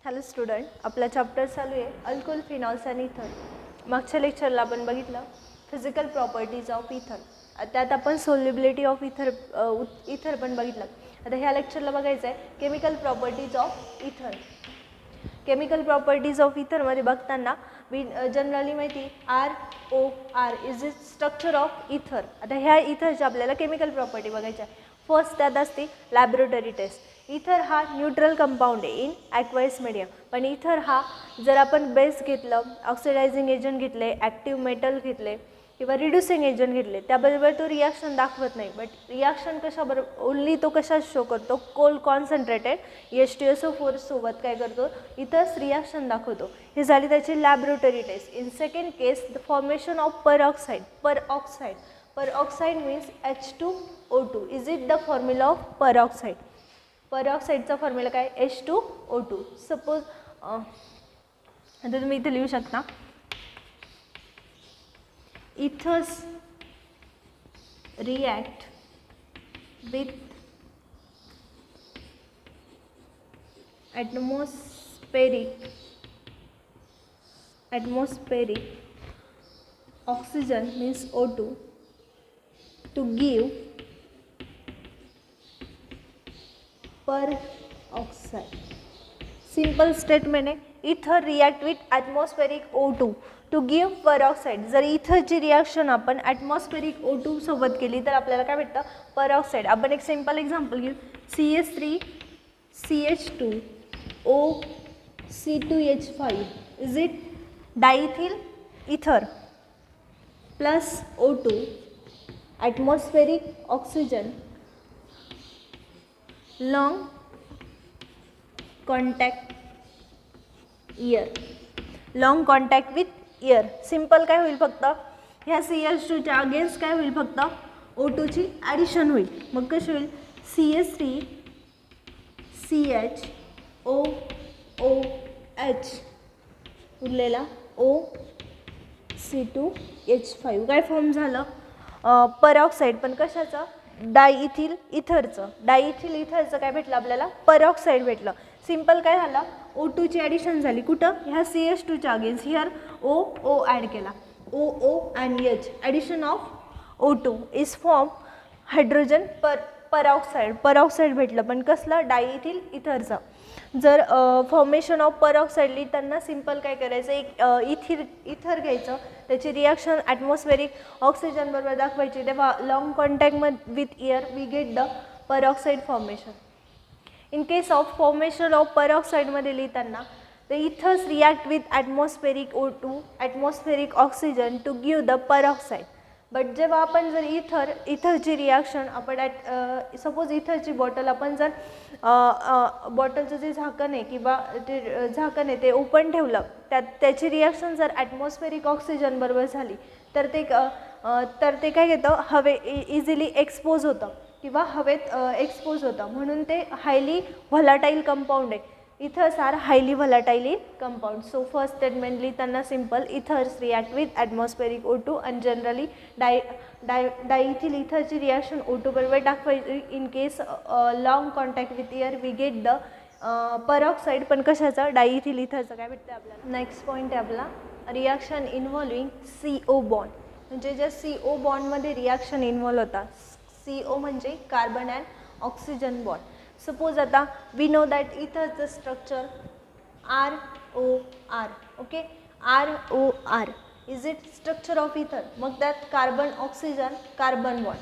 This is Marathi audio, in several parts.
हॅलो स्टुडंट, आपला चॅप्टर चालू आहे अल्कोहोल फिनॉल्स आणि इथर. मागच्या लेक्चरला आपण बघितलं फिजिकल प्रॉपर्टीज ऑफ इथर. त्यात आपण सोल्युबिलिटी ऑफ इथर पण बघितलं. आता ह्या लेक्चरला बघायचं आहे केमिकल प्रॉपर्टीज ऑफ इथर. केमिकल प्रॉपर्टीज ऑफ इथरमध्ये बघताना जनरली माहिती ROR is the structure of इथर. आता ह्या इथरची आपल्याला केमिकल प्रॉपर्टी बघायची आहे. फर्स्ट त्यात असते लॅबोरेटरी टेस्ट. इथर हा न्यूट्रल कंपाऊंड आहे इन ॲक्वायस मीडियम. पण इथर हा जर आपण बेस घेतलं, ऑक्सिडायझिंग एजंट घेतले, ॲक्टिव्ह मेटल घेतले किंवा रिड्युसिंग एजंट घेतले त्याबरोबर तो रिॲक्शन दाखवत नाही. बट रिॲक्शन कशाबरोबर ओन्ली तो कशात शो करतो, कोल कॉन्सन्ट्रेटेड H2SO4 सोबत काय करतो इथंच रिॲक्शन दाखवतो. हे झाली त्याची laboratory test. In second case the formation of peroxide. Peroxide means H2O2. Is it the formula of peroxide? परऑक्साईडचा फॉर्म्युला काय H2O2. सपोज आता तुम्ही इथे लिहू शकता ethers react with atmospheric oxygen means O2 to give peroxide. Simple statement आहे. Ether react with atmospheric O2 to give peroxide. जर इथरची रिॲक्शन आपण ॲटमॉस्फेरिक O2 सोबत केली तर आपल्याला काय भेटतं परऑक्साईड. आपण एक सिंपल एक्झाम्पल घेऊ. CH3CH2OC2H5 इज इट डायइथिल इथर plus O2 atmospheric oxygen long contact with air. Simple काय होईल फक्त ह्या CH2च्या अगेन्स्ट काय होईल फक्त O2 ची ॲडिशन होईल. मग कशी होईल CH3CHOOH उरलेला OC2H5 काय फॉर्म झालं परऑक्साईड. पण कशाचं डायइथिल इथरचं काय भेटलं आपल्याला परऑक्साईड भेटलं. सिंपल काय झालं O2 ची ॲडिशन झाली कुठं ह्या CH2च्या अगेन्स्ट. हिअर O ॲड केला OO and H addition of O2 is form hydrogen peroxide भेटलं. पण कसलं डायइथिल इथरचं. जर फॉर्मेशन ऑफ परऑक्साईड लिहिताना सिंपल काय करायचं एक इथर घ्यायचं, त्याची रिॲक्शन ॲटमॉस्फेरिक ऑक्सिजन बरोबर दाखवायची. तेव्हा long contact with air we get the peroxide formation. In case of formation of परऑक्साईडमध्ये लिहिताना the ethers react with atmospheric O2 atmospheric oxygen to give the peroxide. But जेव्हा आपण जर इथरची रिॲक्शन आपण सपोज इथरची बॉटल आपण जर बॉटलचं जे झाकण आहे किंवा ते झाकण आहे ते ओपन ठेवलं त्याची रिॲक्शन जर ॲटमॉस्फेरिक ऑक्सिजन बरोबर झाली तर ते काय घेतं इझिली एक्सपोज होतं किंवा हवेत एक्सपोज होतं. म्हणून ते हायली व्हॉलाटाईल कंपाऊंड आहे. Ethers are highly volatile in compound. So first statement लिहिताना simple ethers react with atmospheric O2 आणि जनरली डायइथिल इथरची रिॲक्शन O2 बरोबर दाखवायची. In case long contact with air we get the peroxide. पण कशाचं डायइथिल इथरचं काय भेटतं आपल्याला. नेक्स्ट पॉईंट आहे आपला रिॲक्शन इन्व्हॉल्विंग CO बॉन्ड. म्हणजे ज्या CO बॉन्डमध्ये रिॲक्शन इन्व्हॉल्व होता. CO म्हणजे carbon and oxygen bond. Suppose आता वी नो दॅट इथरचं structure ROR. Okay ROR is it structure of ether. मग त्यात carbon oxygen and carbon bond.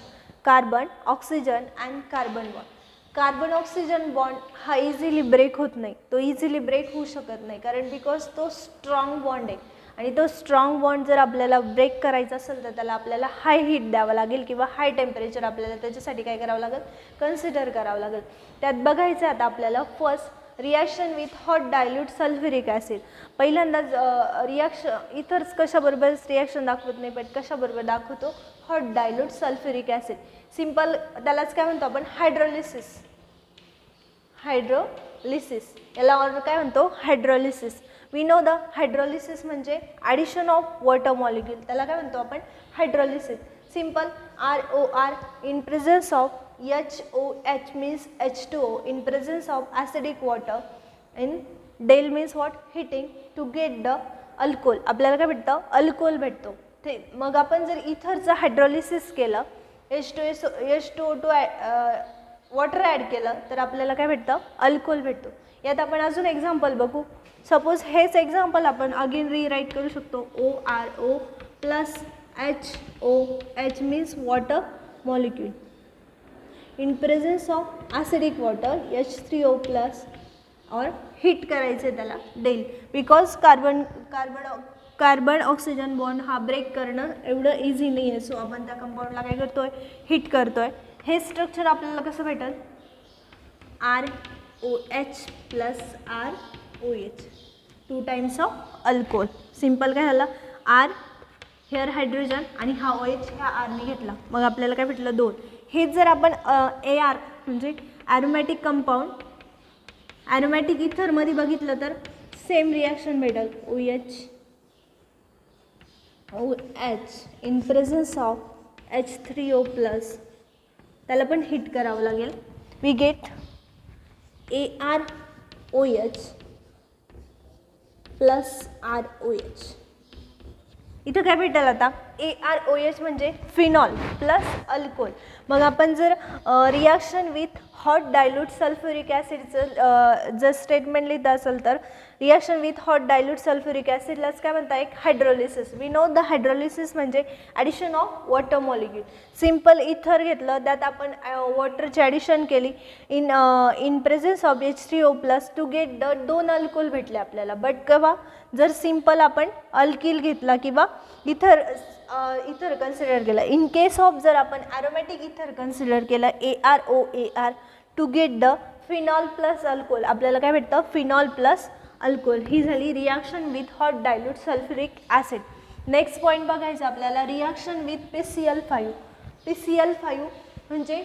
Carbon oxygen bond हा इझिली ब्रेक होत नाही. तो इझिली ब्रेक होऊ शकत नाही कारण बिकॉज तो स्ट्रॉंग बॉन्ड आहे. आणि तो स्ट्रॉंग बॉन्ड जर आपल्याला ब्रेक करायचा असेल तर त्याला आपल्याला हाय हीट द्यावं लागेल किंवा हाय टेम्परेचर आपल्याला त्याच्यासाठी काय करावं लागेल कन्सिडर करावं लागेल. त्यात बघायचं आता आपल्याला first reaction with hot dilute sulphuric acid. पहिल्यांदाच रिॲक्शन इथर्स कशाबरोबर रिॲक्शन दाखवत नाही पण कशाबरोबर दाखवतो hot dilute sulphuric acid. Simple त्यालाच काय म्हणतो आपण हायड्रोलिसिस. याला ऑर्डर काय म्हणतो hydrolysis. We know the hydrolysis म्हणजे ॲडिशन ऑफ वॉटर मॉलिक्यूल. त्याला काय म्हणतो आपण hydrolysis. Simple ROR in presence of HOH means H2O in presence of acidic water in del means what, heating. To get the alcohol, आपल्याला काय भेटतं, अल्कोहोल भेटतो. ते मग आपण जर इथरचं हायड्रोलिसिस केलं, H2O2 वॉटर ॲड केलं तर आपल्याला काय भेटतं, अल्कोहोल भेटतो. यात आपण अजून एक्झाम्पल बघू. सपोज हेच एक्झाम्पल आपण अगेन रिराईट करू शकतो. ORO plus HOH means water molecule. In presence of acidic water H3O plus, और हिट करायचं आहे त्याला del, because carbon oxygen bond हा ब्रेक करणं एवढं इझी नाही आहे. सो आपण त्या कंपाऊंडला काय करतोय, हिट करतोय. हे स्ट्रक्चर आपल्याला कसं भेटेल, ROH plus ROH, 2 times of alcohol. Simple काय झालं, R हेअर हायड्रोजन आणि हा OH ह्या आरने घेतला, मग आपल्याला काय भेटलं, 2. हेच जर आपण AR म्हणजे ॲरोमॅटिक कंपाऊंड, ॲरोमॅटिक इथरमध्ये बघितलं तर सेम रिॲक्शन भेटेल. OH in presence of H3O plus, त्याला पण हिट करावं लागेल. We get AROH plus ROH. इथं काय भेटेल आता, AROH म्हणजे फिनॉल प्लस अल्कोहोल. मग आपण जर reaction with hot dilute sulphuric ॲसिडचं जर स्टेटमेंट लिहित असेल तर reaction with hot dilute sulphuric ॲसिडलाच काय म्हणता, एक hydrolysis. We know the hydrolysis म्हणजे addition of water molecule. Simple ether घेतलं, त्यात आपण वॉटरची ॲडिशन केली in presence of H3O plus to get the 2 alcohol भेटले आपल्याला. बट केव्हा, जर सिम्पल आपण अल्किल घेतला किंवा इथर कन्सिडर केलं. इन केस ऑफ जर आपण ॲरोमॅटिक इथर कन्सिडर केलं AROAR to get the phenol plus alcohol, आपल्याला काय भेटतं, फिनॉल प्लस अल्कोहोल. ही झाली reaction with hot dilute sulphuric acid. Next point बघायचं आपल्याला, रिॲक्शन विथ PCl5. PCl5 म्हणजे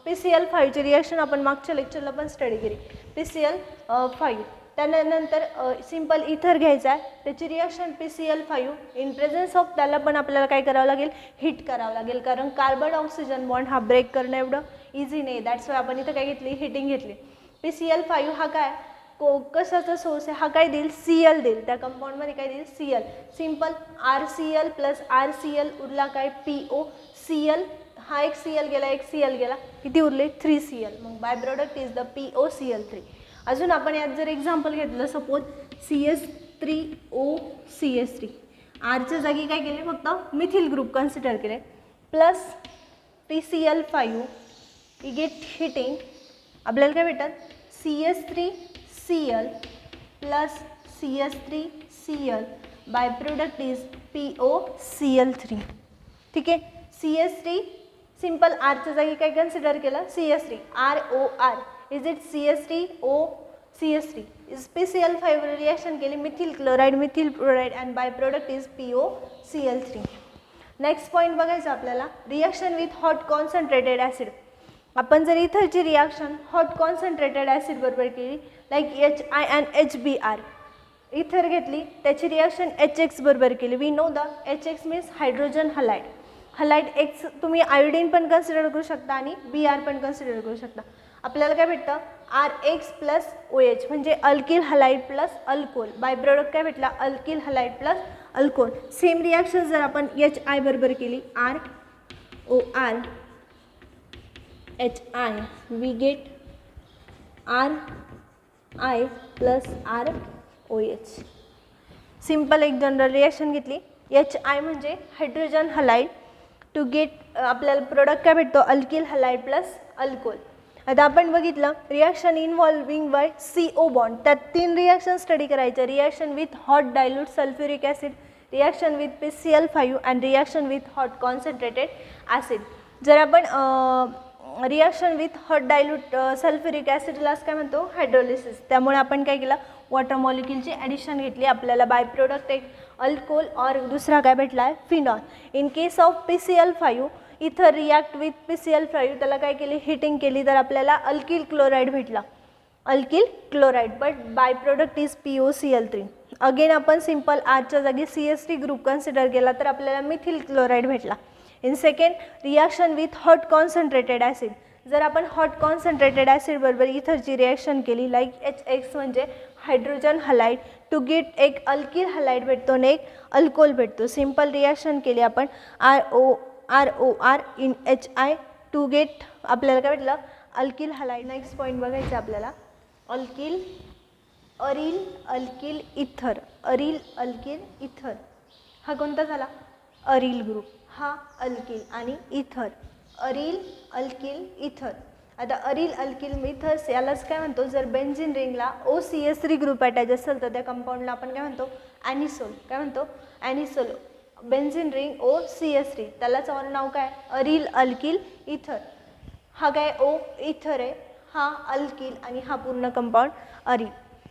PCl5ची रिॲक्शन आपण मागच्या लेक्चरला पण स्टडी केली. PCl5 त्यानंतर सिम्पल इथर घ्यायचा आहे, त्याची reaction PCl5 in presence of, त्याला पण आपल्याला काय करावं लागेल, हिट करावं लागेल, कारण कार्बन ऑक्सिजन बॉन्ड हा ब्रेक करणं एवढं इझी नाही. दॅट्स वाय आपण इथं काय घेतली, हिटिंग घेतली. PCl5 हा काय, कशाचा सोर्स आहे, हा काय देईल, Cl देईल. त्या कंपाऊंडमध्ये काय देईल, Cl. Simple RCl plus RCl उरला काय, POCl. हा एक Cl गेला, एक Cl गेला, किती उरले, 3Cl. मग bye product is the POCl3. अजून आपण यात जर एक्झाम्पल घेतलं, सपोज CS3OCS3, आरच्या जागी काय केले, फक्त मिथिल ग्रुप कन्सिडर केले, plus PCl5, we get heating, आपल्याला काय भेटत, CS3Cl plus CS3Cl, bye product is POCl3. ठीक आहे. CS3 सिम्पल आरच्या जागी काय कन्सिडर केलं, CS3, ROR. Is it CS3OCS3. Is PCl5 reaction केली, methyl chloride, methyl chloride, and by product is POCl3. Next point बघायचं आपल्याला, reaction with hot concentrated acid. आपण जर इथरची रिॲक्शन हॉट कॉन्सन्ट्रेटेड ॲसिड बरोबर केली, लाईक HI अँड HBr, इथर घेतली, त्याची रिॲक्शन HX बरोबर केली. We know the HX means hydrogen halide. Halide X तुम्ही आयोडीन पण कन्सिडर करू शकता आणि BR पण कन्सिडर करू शकता. आपल्याला काय भेटतं, RX प्लस OH म्हणजे alkyl halide plus alcohol. By product काय भेटला, alkyl halide plus alcohol. Same reaction जर आपण HI बरोबर केली, ROR HI, we get RI plus ROH. Simple एक जनरल रिॲक्शन घेतली, HI म्हणजे हायड्रोजन हलाइड, टू गेट आपल्याला प्रोडक्ट काय भेटतो, अल्किल हलाइड प्लस अल्कोहोल. आता आपण बघितलं reaction involving by CO bond, त्यात 3 रिॲक्शन स्टडी करायच्या, reaction with hot dilute sulphuric acid, reaction with PCl5 and reaction with hot concentrated acid. जर आपण reaction with hot dilute sulphuric ॲसिडलाच काय म्हणतो, हायड्रोलिसिस. त्यामुळे आपण काय केलं, वॉटर मॉलिक्यूलची ॲडिशन घेतली, आपल्याला बाय प्रोडक्ट एक अल्कोहोल और दुसरा काय भेटला आहे, phenol. In case of PCl5 इथं रिॲक्ट विथ PCl5, त्याला काय केली, हिटिंग केली, तर आपल्याला अल्किल क्लोराईड भेटला, alkyl chloride. But by product is POCl3. Again आपण सिम्पल आरच्या जागी CS3 ग्रुप कन्सिडर केला, तर आपल्याला मिथिल क्लोराईड भेटला. In second reaction with hot concentrated acid, जर आपण हॉट कॉन्सन्ट्रेटेड ॲसिड बरोबर इथरची रिॲक्शन केली लाईक HX म्हणजे हायड्रोजन हलाइड, टू गेट एक अल्किल हलाइड भेटतो आणि एक अल्कोहोल भेटतो. सिंपल रिॲक्शन केली आपण ROR in HI to get आपल्याला काय भेटलं अल्किल हलाइड. नेक्स्ट पॉईंट बघायचं आपल्याला alkyl aryl alkyl ether. Aryl alkyl ether हा कोणता झाला अरिल ग्रुप, हा अल्किल आणि इथर अरिल अल्किल इथर. आता अरिल अल्किल इथर्स यालाच काय म्हणतो, जर बेन्झीन रिंगला OCH3 ग्रुप अटॅच असेल तर त्या कंपाऊंडला आपण काय म्हणतो ॲनिसोल. काय म्हणतो ॲनिसोल. बेन्झीन रिंग OCH3 त्यालाच नाव काय अरिल अल्किल इथर. हा काय O इथर आहे, हा अल्किल आणि हा पूर्ण कंपाऊंड अरिल.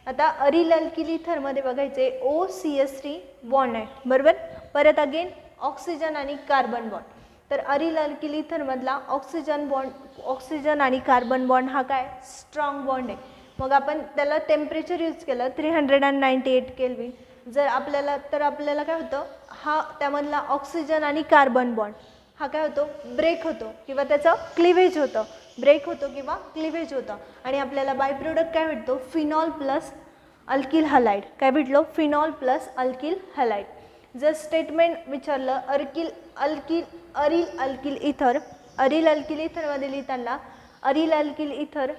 आता अरिल अल्किल इथरमध्ये बघायचे OCH3 बॉन्ड आहे बरोबर. परत अगेन ऑक्सिजन आणि कार्बन बॉन्ड. तर अरिल अल्किल इथरमधला ऑक्सिजन आणि कार्बन बॉन्ड हा काय स्ट्रॉंग बॉन्ड आहे. मग आपण त्याला टेम्परेचर यूज केलं 398 केल्विन. जर आपल्याला काय होतं हा त्यामधला ऑक्सिजन आणि कार्बन बॉन्ड हा काय होतो ब्रेक होतो किंवा त्याचं क्लिवेज होतं. ब्रेक होतो किंवा क्लिवेज होतं आणि आपल्याला बाय प्रोडक्ट काय भेटतो फिनॉल प्लस अल्किल हलाइड. काय भेटलो फिनॉल प्लस अल्किल हलाइड. जर स्टेटमेंट विचारलं aril alkyl ether, aryl alkyl इथरमध्ये लिहिताना अरिल अल्किल इथर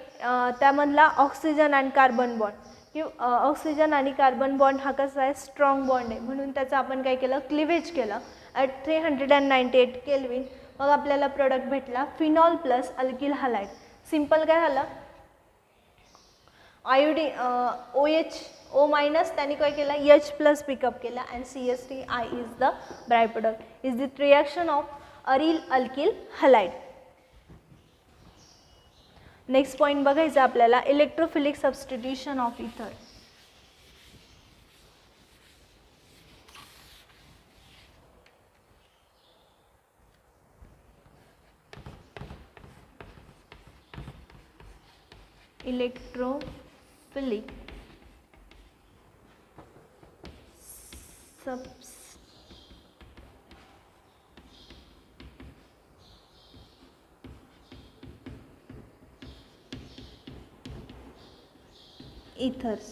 त्यामधला ऑक्सिजन आणि कार्बन बॉन्ड किंवा ऑक्सिजन आणि कार्बन बॉन्ड हा कसा आहे स्ट्रॉंग बॉन्ड आहे म्हणून त्याचं आपण काय केलं क्लिवेज केलं ॲट 398 केल्विन. मग आपल्याला प्रोडक्ट भेटला phenol plus alkyl halide. Simple काय झालं आयोडी O मायनस त्यांनी काय केलं H प्लस पिकअप केला and CH3I is the by product is the reaction of aryl alkyl halide. Next point बघायचं आपल्याला electrophilic substitution of ether. Electrophilic ethers.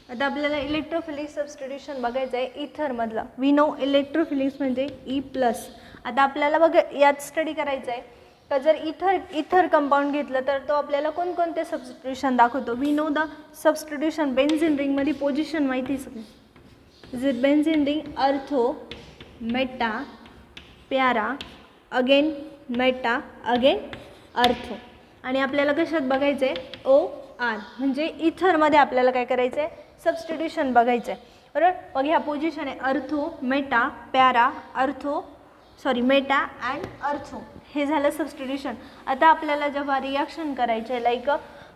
आता आपल्याला इलेक्ट्रोफिलिक सबस्टिट्यूशन बघायचं आहे इथरमधलं. वी नो इलेक्ट्रोफिलिक्स म्हणजे E+. आता आपल्याला यात स्टडी करायचं आहे का जर इथर कंपाऊंड घेतलं तर तो आपल्याला कोणकोणते सबस्टिट्यूशन दाखवतो. We know the substitution. Benzene रिंगमध्ये पोझिशन माहिती सगळी. Is it benzene ring ortho meta para again meta again ortho. आणि आपल्याला कशात बघायचं आहे OR म्हणजे इथरमध्ये आपल्याला काय करायचं आहे सबस्टिट्यूशन बघायचं आहे बरोबर. मग ह्या पोझिशन आहे अर्थो मेटा प्यारा मेटा अँड अर्थो हे झालं सबस्टिट्यूशन. आता आपल्याला जेव्हा रिॲक्शन करायचे आहे like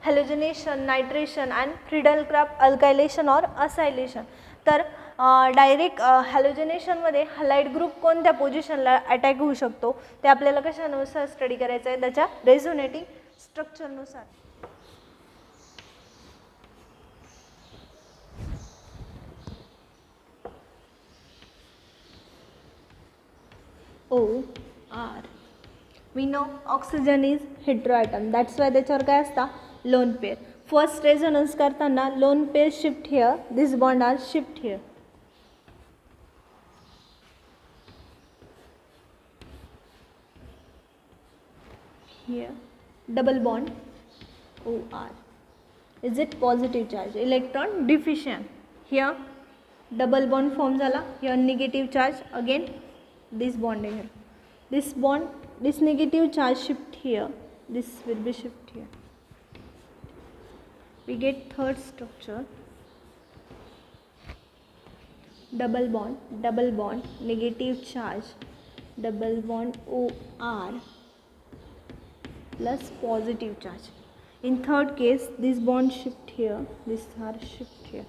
halogenation nitration and Friedel Crafts alkylation or acylation तर डायरेक्ट हॅलोजनेशनमध्ये हलाइड ग्रुप कोणत्या पोझिशनला अटॅक होऊ शकतो ते आपल्याला कशानुसार स्टडी करायचं आहे त्याच्या resonating स्ट्रक्चरनुसार. OR. We know oxygen is heteroatom. That's why त्याच्यावर काय असता lone pair. First resonance करताना lone pair shift here. This bond are shift here. Here double bond OR. Is it positive charge? Electron deficient. Here double bond form झाला. Here negative charge again. This bond here. This bond, this negative charge shift here. This will be shift here. We get third structure. Double bond, negative charge, double bond OR plus positive charge. In third case, this bond shift here, this are shift here.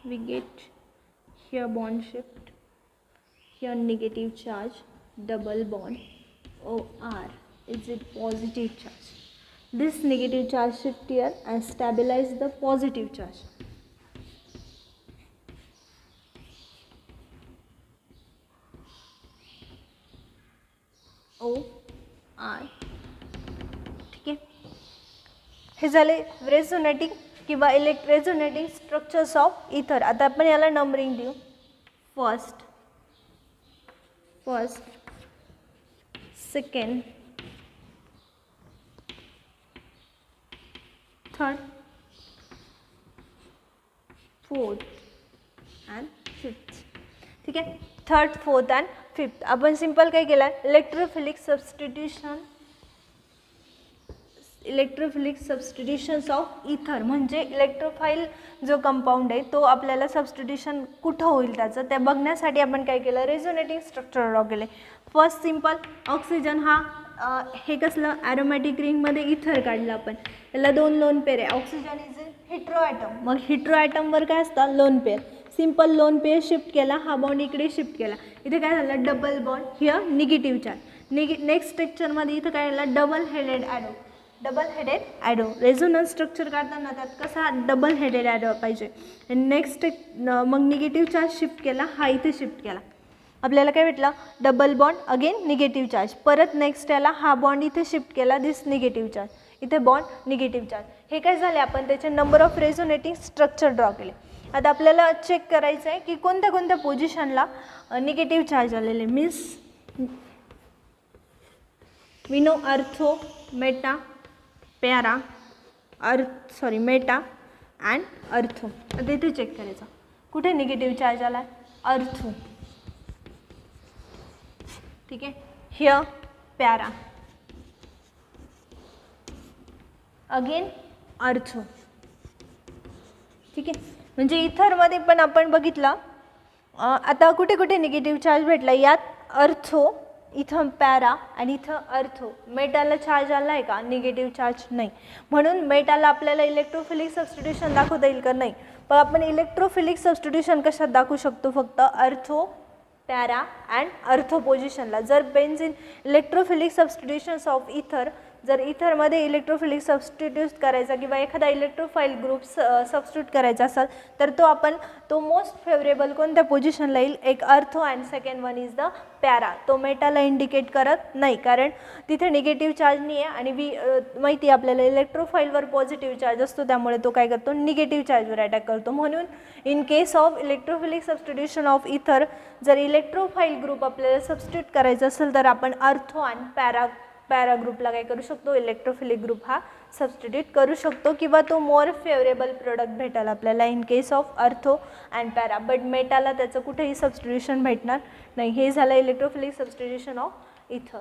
We get here bond shift, here negative charge, double bond OR. Is it positive charge? This negative charge shift here and stabilize the positive charge. O R. ठीक आहे, हे झाले रेझोनेटिंग किंवा रेझोनेटिंग स्ट्रक्चर्स ऑफ इथर. आता आपण याला नंबरिंग देऊ. First, second, third, fourth and fifth. ठीक आहे, थर्ड, फोर्थ अँड फिफ्थ. आपण सिम्पल काय केलं आहे, इलेक्ट्रोफिलिक सबस्टिट्यूशन्स ऑफ इथर, म्हणजे इलेक्ट्रोफाईल जो कंपाऊंड आहे तो आपल्याला सबस्टिट्यूशन कुठं होईल त्याचं ते बघण्यासाठी आपण काय केलं, रेझोनेटिंग स्ट्रक्चर ड्रॉ केले. फर्स्ट सिम्पल ऑक्सिजन हा हे कसलं ॲरोमॅटिक रिंगमध्ये इथर काढलं आपण, याला 2 लोन पेअर आहे. Oxygen is a hetero atom, मग हेट्रो ॲटमवर काय असतं, lone pair. Simple lone pair shift केला, हा बॉन्ड इकडे शिफ्ट केला, इथे काय झालं, double bond, here negative charge. Next स्ट्रक्चरमध्ये इथं काय झालं, double headed arrow. Resonance structure काढताना त्यात कसा डबल हेडेड ॲडो पाहिजे. नेक्स्ट मग निगेटिव्ह चार्ज शिफ्ट केला, हा इथे शिफ्ट केला, आपल्याला काय भेटलं, double bond again negative charge. परत नेक्स्ट याला हा बॉन्ड इथे शिफ्ट केला, दिस निगेटिव्ह चार्ज, इथे बॉन्ड निगेटिव्ह चार्ज. हे काय झाले, आपण त्याचे number of resonating structure draw केले. आता आपल्याला चेक करायचं आहे की कोणत्या कोणत्या पोझिशनला निगेटिव्ह चार्ज आलेले. मीन्स वी नो अर्थो, मेटा, पॅरा, मेटा अँड अर्थो. आता इथे चेक करायचं कुठे निगेटिव्ह चार्ज आला आहे, अर्थो. ठीक आहे, हिअर पॅरा, अगेन अर्थो. ठीक आहे, म्हणजे इथरमध्ये पण आपण बघितलं. आता कुठे कुठे निगेटिव्ह चार्ज भेटला, यात अर्थो, इथं पॅरा आणि इथं अर्थो. मेटाला चार्ज आला आहे का, निगेटिव्ह चार्ज नाही, म्हणून मेटाला आपल्याला इलेक्ट्रोफिलिक सबस्टिट्यूशन दाखवता येईल का, नाही. पण आपण इलेक्ट्रोफिलिक सबस्टिट्यूशन कशात दाखवू शकतो, फक्त अर्थो, पॅरा अँड अर्थो पोझिशनला. जर बेन्झीन इलेक्ट्रोफिलिक सबस्टिट्यूशन्स ऑफ इथर, जर इथरमध्ये इलेक्ट्रोफिलिक सबस्टिट्यूट करायचा किंवा एखादा इलेक्ट्रोफाईल ग्रुप सबस्टिट्यूट करायचा असेल तर तो मोस्ट फेवरेबल कोणत्या पोझिशनला येईल, एक अर्थो and second one is the para. तो मेटाला इंडिकेट करत नाही, कारण तिथे निगेटिव्ह चार्ज नाही आहे आणि माहिती आहे आपल्याला इलेक्ट्रोफाईलवर पॉझिटिव्ह चार्ज असतो, त्यामुळे तो काय करतो, निगेटिव्ह चार्जवर अटॅक करतो. म्हणून in case of electrophilic substitution of इथर, जर इलेक्ट्रोफाईल ग्रुप आपल्याला सबस्टिट्यूट करायचा असेल तर आपण अर्थो अँड पॅरा ग्रुपला काय करू शकतो, इलेक्ट्रोफिलिक ग्रुप हा सबस्टिट्यूट करू शकतो, किंवा तो मोर फेवरेबल प्रोडक्ट भेटेल आपल्याला इन केस ऑफ अर्थो अँड पॅरा. बट मेटाला त्याचं कुठेही सबस्टिट्यूशन भेटणार नाही. हे झालं इलेक्ट्रोफिलिक सबस्टिट्यूशन ऑफ इथर.